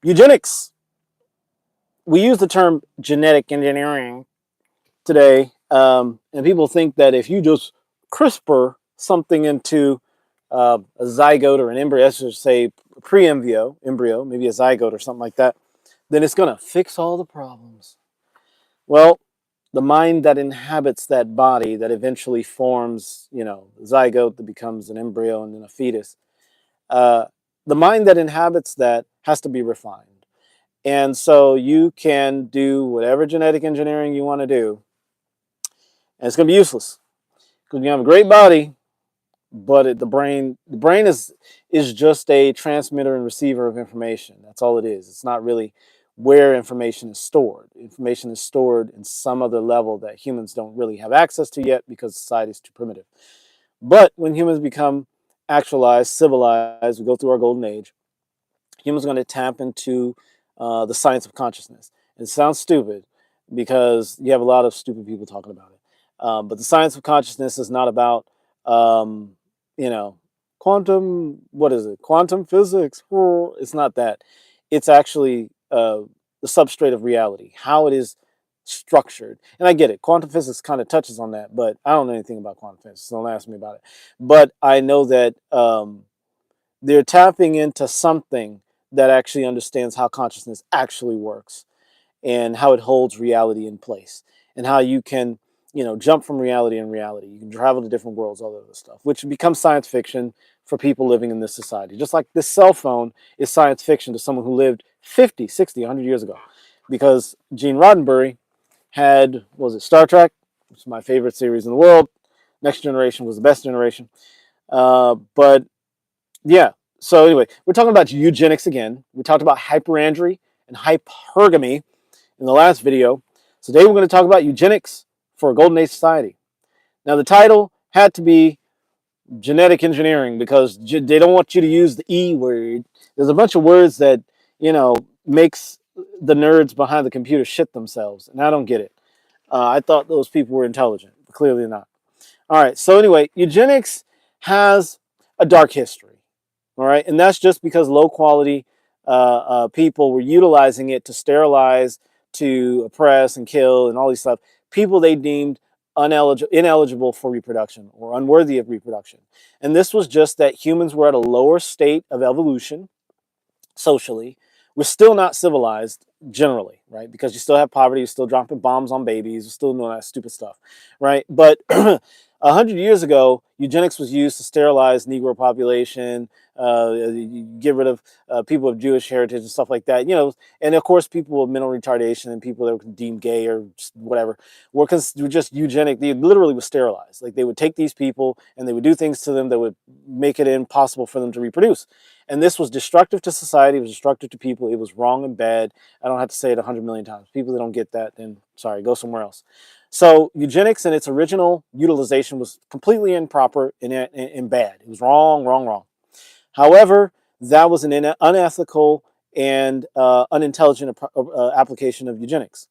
Eugenics. We use the term genetic engineering today, and people think that if you just CRISPR something into a zygote or an embryo, let's just say pre-embryo, maybe a zygote or something like that, then it's going to fix all the problems. Well, the mind that inhabits that body that eventually forms, a zygote that becomes an embryo and then a fetus, uh, the mind that inhabits that has to be refined. And so you can do whatever genetic engineering you want to do, and it's going to be useless because you have a great body, but the brain is just a transmitter and receiver of information. That's all it is. It's not really where information is stored. Information is stored in some other level that humans don't really have access to yet because society is too primitive. But when humans become actualized, civilized, we go through our golden age, humans are going to tap into the science of consciousness. It sounds stupid because you have a lot of stupid people talking about it. But the science of consciousness is not about, um, quantum, what is it? Quantum physics. It's not that. It's actually the substrate of reality, how it is structured. And I get it. Quantum physics kind of touches on that, but I don't know anything about quantum physics, so don't ask me about it. But I know that they're tapping into something that actually understands how consciousness actually works and how it holds reality in place and how you can, jump from reality and reality. You can travel to different worlds, all that other stuff, which becomes science fiction for people living in this society. Just like this cell phone is science fiction to someone who lived 50, 60, 100 years ago. Because Gene Roddenberry had, was it Star Trek, which is my favorite series in the world. Next Generation was the best generation. But yeah. So anyway, we're talking about eugenics again. We talked about hyperandry and hypergamy in the last video. So today we're going to talk about eugenics for a golden age society. Now the title had to be genetic engineering because they don't want you to use the E word. There's a bunch of words that, makes the nerds behind the computer shit themselves, and I don't get it. I thought those people were intelligent, but clearly not. All right. So anyway, eugenics has a dark history. All right, and that's just because low quality people were utilizing it to sterilize, to oppress and kill, and all these stuff. People they deemed ineligible for reproduction or unworthy of reproduction. And this was just that humans were at a lower state of evolution socially. We're still not civilized generally, right? Because you still have poverty, you're still dropping bombs on babies, you're still doing that stupid stuff, right? But 100 years ago, eugenics was used to sterilize Negro population, get rid of people of Jewish heritage and stuff like that. And of course, people with mental retardation and people that were deemed gay or whatever were just eugenic. They literally were sterilized. Like they would take these people and they would do things to them that would make it impossible for them to reproduce. And this was destructive to society. It was destructive to people. It was wrong and bad. I don't have to say it 100 million times. People that don't get that, then sorry, go somewhere else. So eugenics in its original utilization was completely improper and bad. It was wrong, wrong, wrong. However, that was an unethical and unintelligent application of eugenics.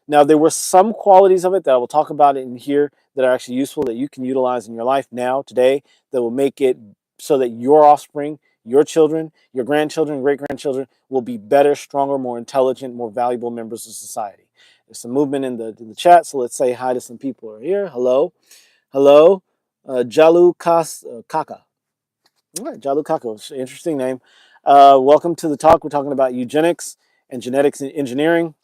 Now, there were some qualities of it that I will talk about in here that are actually useful that you can utilize in your life now, today, that will make it so that your offspring, your children, your grandchildren, great-grandchildren will be better, stronger, more intelligent, more valuable members of society. There's some movement in the chat, so let's say hi to some people who are here. Hello. Hello. Jalu Kaka. All right, Jalu Kaka, interesting name. Welcome to the talk. We're talking about eugenics and genetics and engineering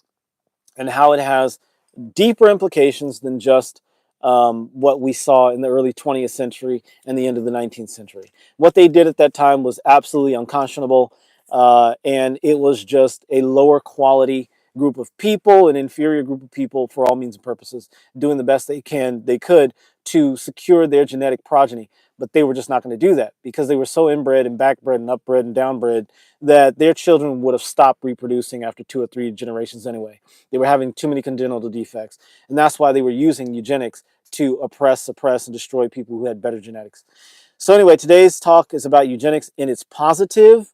and how it has deeper implications than just what we saw in the early 20th century and the end of the 19th century. What they did at that time was absolutely unconscionable, and it was just a lower quality group of people, an inferior group of people for all means and purposes, doing the best they could to secure their genetic progeny. But they were just not going to do that because they were so inbred and backbred and upbred and downbred that their children would have stopped reproducing after 2 or 3 generations anyway. They were having too many congenital defects. And that's why they were using eugenics to oppress, suppress, and destroy people who had better genetics. So anyway, today's talk is about eugenics in its positive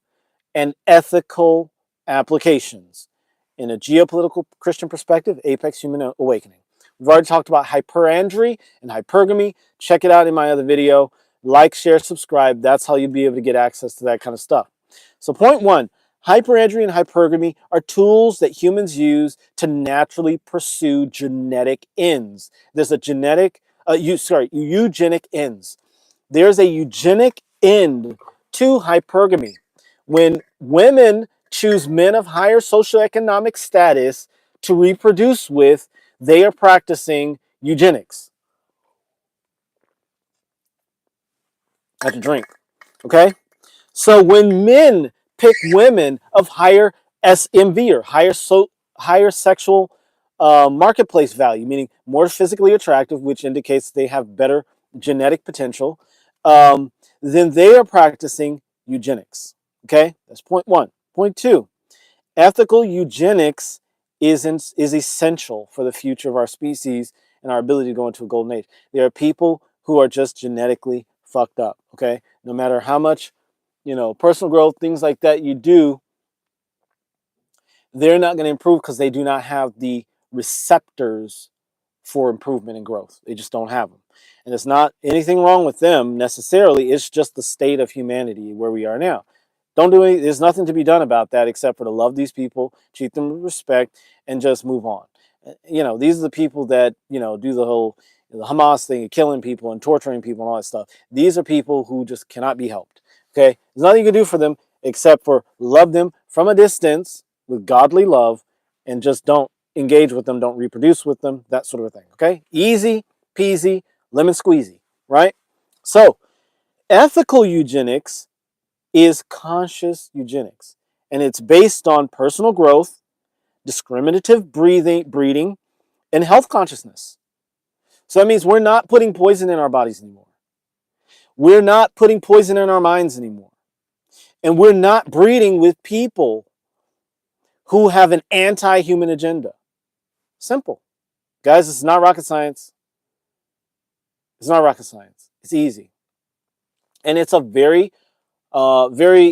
and ethical applications in a geopolitical Christian perspective, Apex Human Awakening. We've already talked about hyperandry and hypergamy. Check it out in my other video. Like, share, subscribe. That's how you'll be able to get access to that kind of stuff. So point one, Hyperandry and hypergamy are tools that humans use to naturally pursue genetic ends. There's a eugenic ends. There's a eugenic end to hypergamy. When women choose men of higher socioeconomic status to reproduce with, they are practicing eugenics. I have to drink. Okay? So when men pick women of higher SMV or higher sexual marketplace value, meaning more physically attractive, which indicates they have better genetic potential, then they are practicing eugenics. Okay, that's point one. Point two, ethical eugenics is essential for the future of our species and our ability to go into a golden age. There are people who are just genetically fucked up. Okay, no matter how much personal growth, things like that you do, they're not going to improve because they do not have the receptors for improvement and growth. They just don't have them. And it's not anything wrong with them necessarily. It's just the state of humanity where we are now. Don't do any, there's nothing to be done about that except for to love these people, treat them with respect, and just move on. These are the people that, do the whole the Hamas thing of killing people and torturing people and all that stuff. These are people who just cannot be helped. Okay? There's nothing you can do for them except for love them from a distance with godly love and just don't engage with them, don't reproduce with them, that sort of a thing. Okay? Easy peasy, lemon squeezy, right? So, ethical eugenics is conscious eugenics, and it's based on personal growth, discriminative breeding, and health consciousness. So that means we're not putting poison in our bodies anymore. We're not putting poison in our minds anymore. And we're not breeding with people who have an anti-human agenda. Simple. Guys, it's not rocket science. It's not rocket science. It's easy. And it's a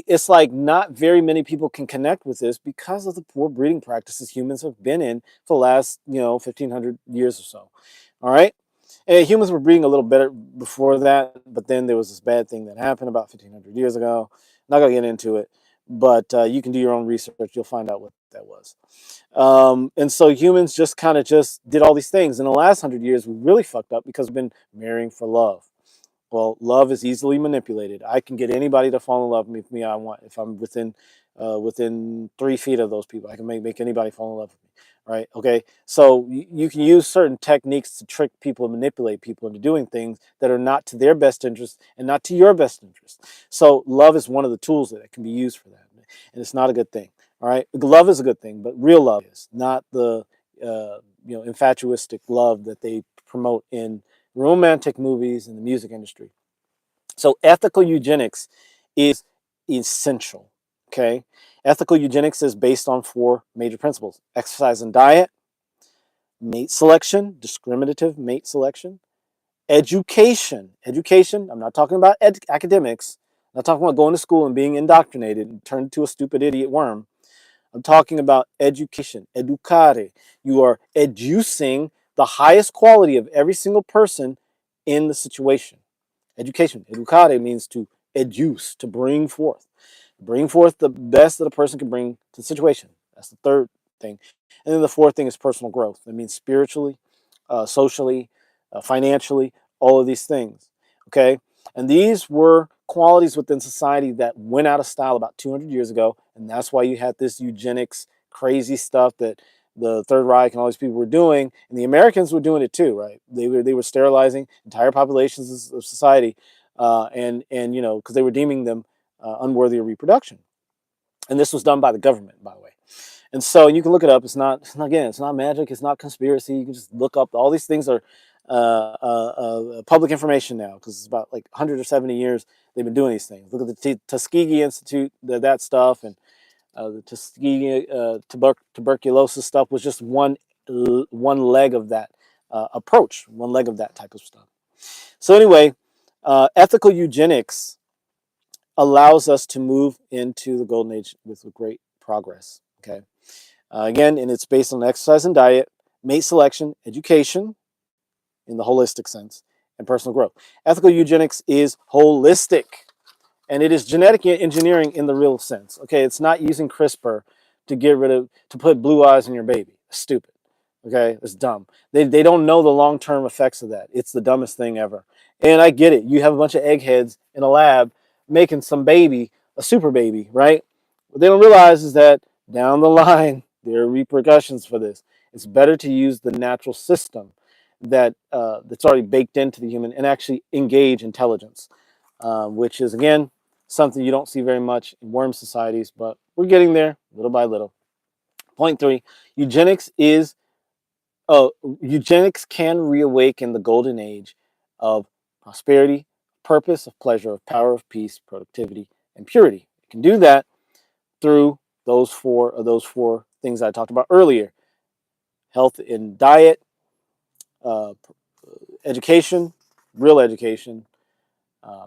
it's like not very many people can connect with this because of the poor breeding practices humans have been in for the last, 1,500 years or so. All right? And humans were breeding a little better before that, but then there was this bad thing that happened about 1,500 years ago. Not going to get into it, but you can do your own research. You'll find out what that was. And so humans just kind of just did all these things. In the last 100 years, we really fucked up because we've been marrying for love. Well, love is easily manipulated. I can get anybody to fall in love with me I want. If I'm within 3 feet of those people, I can make anybody fall in love with me, right? Okay, so you can use certain techniques to trick people and manipulate people into doing things that are not to their best interest and not to your best interest. So love is one of the tools that can be used for that, and it's not a good thing. All right, love is a good thing, but real love is not the infatuistic love that they promote in romantic movies and the music industry. So ethical eugenics is essential. Okay, ethical eugenics is based on 4 major principles: exercise and diet, mate selection, discriminative mate selection, education. Education, I'm not talking about academics. I'm not talking about going to school and being indoctrinated and turned into a stupid idiot worm. I'm talking about education, educare. You are educing the highest quality of every single person in the situation. Education, educare means to educe, to bring forth. Bring forth the best that a person can bring to the situation. That's the third thing. And then the fourth thing is personal growth. That means spiritually, socially, financially, all of these things. Okay? And these were qualities within society that went out of style about 200 years ago. And that's why you had this eugenics crazy stuff that the Third Reich and all these people were doing. And the Americans were doing it too, right? They were sterilizing entire populations of society, and because they were deeming them unworthy of reproduction. And this was done by the government, by the way. And so you can look it up. It's not magic. It's not conspiracy. You can just look up. All these things are public information now because it's about like 100 or 70 years they've been doing these things. Look at the Tuskegee Institute, that stuff, and the Tuskegee tuberculosis stuff was just one leg of that approach, one leg of that type of stuff. So anyway, ethical eugenics allows us to move into the golden age with great progress. Okay, again, and it's based on exercise and diet, mate selection, education, in the holistic sense, and personal growth. Ethical eugenics is holistic. And it is genetic engineering in the real sense. Okay, it's not using CRISPR to put blue eyes in your baby. Stupid. Okay, it's dumb. They don't know the long-term effects of that. It's the dumbest thing ever. And I get it. You have a bunch of eggheads in a lab making some baby, a super baby, right? What they don't realize is that down the line, there are repercussions for this. It's better to use the natural system that's already baked into the human and actually engage intelligence, which is, again, something you don't see very much in worm societies, but we're getting there little by little. Point 3, eugenics eugenics can reawaken the golden age of prosperity, purpose, of pleasure, of power, of peace, productivity, and purity. It can do that through those four things I talked about earlier: health in diet, uh, education, real education,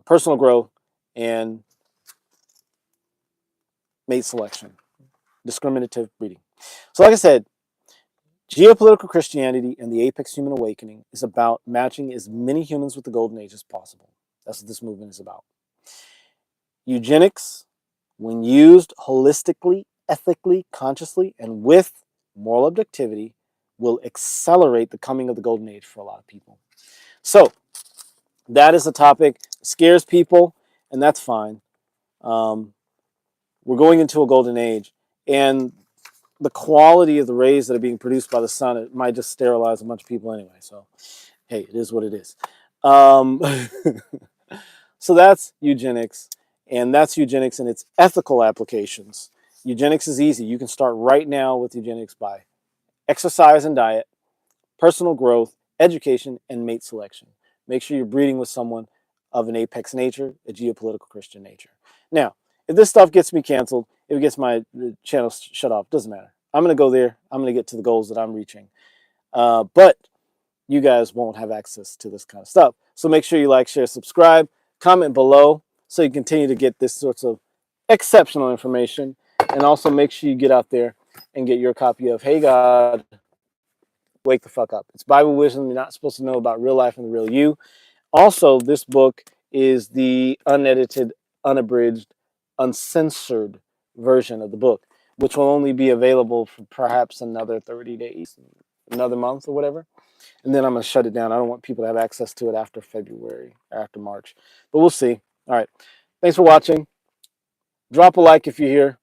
personal growth, and mate selection, discriminative breeding. So, like I said, Geopolitical Christianity and the Apex Human Awakening is about matching as many humans with the golden age as possible. That's what this movement is about. Eugenics, when used holistically, ethically, consciously, and with moral objectivity, will accelerate the coming of the golden age for a lot of people. So, that is a topic that scares people, and that's fine. We're going into a golden age, and the quality of the rays that are being produced by the sun, it might just sterilize a bunch of people anyway. So, hey, it is what it is. So that's eugenics, and that's eugenics in its ethical applications. Eugenics is easy. You can start right now with eugenics by exercise and diet, personal growth, education, and mate selection. Make sure you're breeding with someone of an apex nature, a geopolitical Christian nature. Now, if this stuff gets me canceled, if it gets my channel shut off, doesn't matter. I'm going to go there. I'm going to get to the goals that I'm reaching. But you guys won't have access to this kind of stuff. So make sure you like, share, subscribe, comment below so you continue to get this sorts of exceptional information. And also make sure you get out there and get your copy of Hey God, Wake the Fuck Up. It's Bible wisdom you're not supposed to know about real life and the real you. Also, this book is the unedited, unabridged, uncensored version of the book, which will only be available for perhaps another 30 days, another month or whatever. And then I'm going to shut it down. I don't want people to have access to it after February, after March. But we'll see. All right. Thanks for watching. Drop a like if you're here.